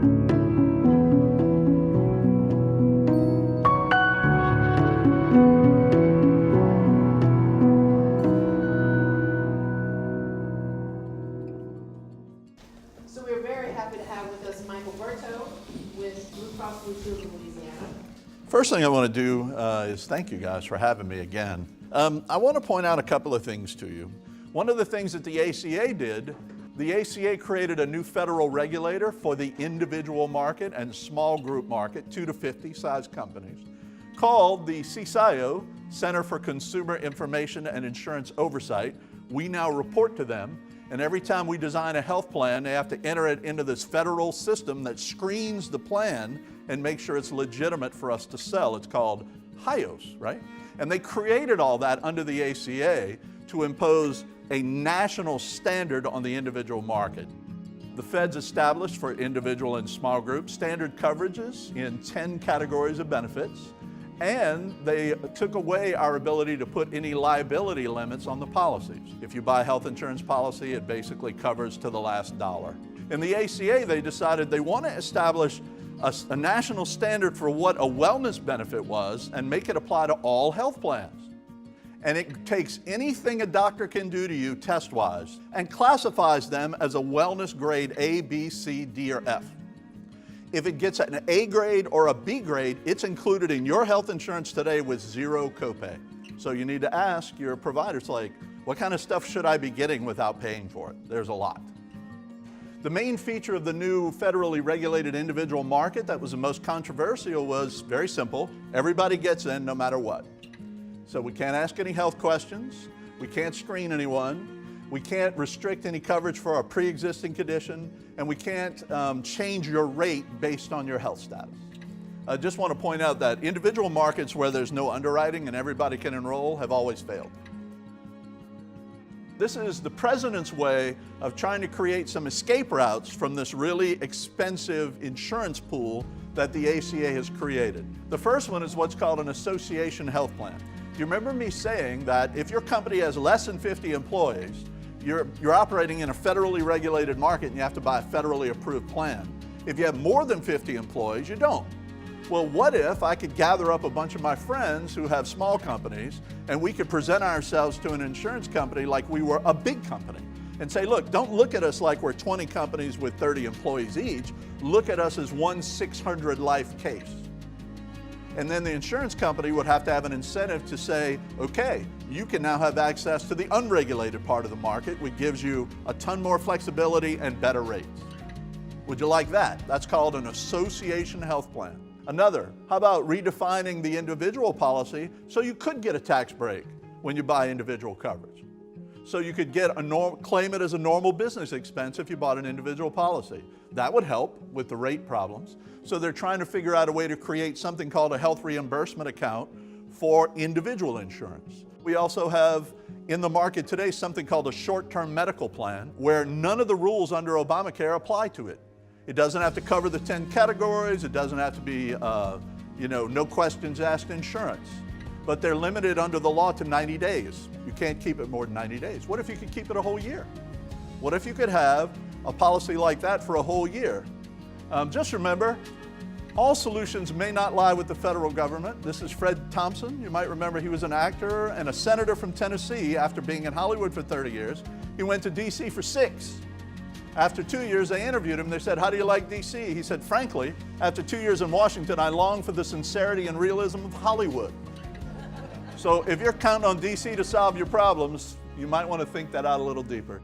So we're very happy to have with us Michael Baton with Blue Cross Blue Shield of Louisiana. First thing I want to do is thank you guys for having me again. I want to point out a couple of things to you. One of the things that the ACA did, the ACA created a new federal regulator for the individual market and small group market, 2 to 50 size companies, called the CISO, Center for Consumer Information and Insurance Oversight. We now report to them, and every time we design a health plan, they have to enter it into this federal system that screens the plan and makes sure it's legitimate for us to sell. It's called HIOS, right? And they created all that under the ACA to impose a national standard on the individual market. The feds established for individual and small groups standard coverages in 10 categories of benefits, and they took away our ability to put any liability limits on the policies. If you buy a health insurance policy, it basically covers to the last dollar. In the ACA, they decided they want to establish a national standard for what a wellness benefit was and make it apply to all health plans. And it takes anything a doctor can do to you test-wise and classifies them as a wellness grade A, B, C, D, or F. If it gets an A grade or a B grade, it's included in your health insurance today with zero copay. So you need to ask your providers, like, what kind of stuff should I be getting without paying for it? There's a lot. The main feature of the new federally regulated individual market that was the most controversial was very simple. Everybody gets in no matter what. So we can't ask any health questions. We can't screen anyone. We can't restrict any coverage for a pre-existing condition, and we can't change your rate based on your health status. I just want to point out that individual markets where there's no underwriting and everybody can enroll have always failed. This is the president's way of trying to create some escape routes from this really expensive insurance pool that the ACA has created. The first one is what's called an association health plan. Do you remember me saying that if your company has less than 50 employees, you're operating in a federally regulated market and you have to buy a federally approved plan. If you have more than 50 employees, you don't. Well, what if I could gather up a bunch of my friends who have small companies and we could present ourselves to an insurance company like we were a big company and say, look, don't look at us like we're 20 companies with 30 employees each. Look at us as one 600 life case. And then the insurance company would have to have an incentive to say, okay, you can now have access to the unregulated part of the market, which gives you a ton more flexibility and better rates. Would you like that? That's called an association health plan. Another, how about redefining the individual policy so you could get a tax break when you buy individual coverage? So you could get claim it as a normal business expense if you bought an individual policy. That would help with the rate problems. So they're trying to figure out a way to create something called a health reimbursement account for individual insurance. We also have in the market today something called a short-term medical plan where none of the rules under Obamacare apply to it. It doesn't have to cover the 10 categories. It doesn't have to be, no questions asked insurance. But they're limited under the law to 90 days. You can't keep it more than 90 days. What if you could keep it a whole year? What if you could have a policy like that for a whole year? Just remember, all solutions may not lie with the federal government. This is Fred Thompson. You might remember he was an actor and a senator from Tennessee after being in Hollywood for 30 years. He went to DC for 6. After 2 years, they interviewed him. They said, how do you like DC? He said, frankly, after 2 years in Washington, I long for the sincerity and realism of Hollywood. So if you're counting on DC to solve your problems, you might want to think that out a little deeper.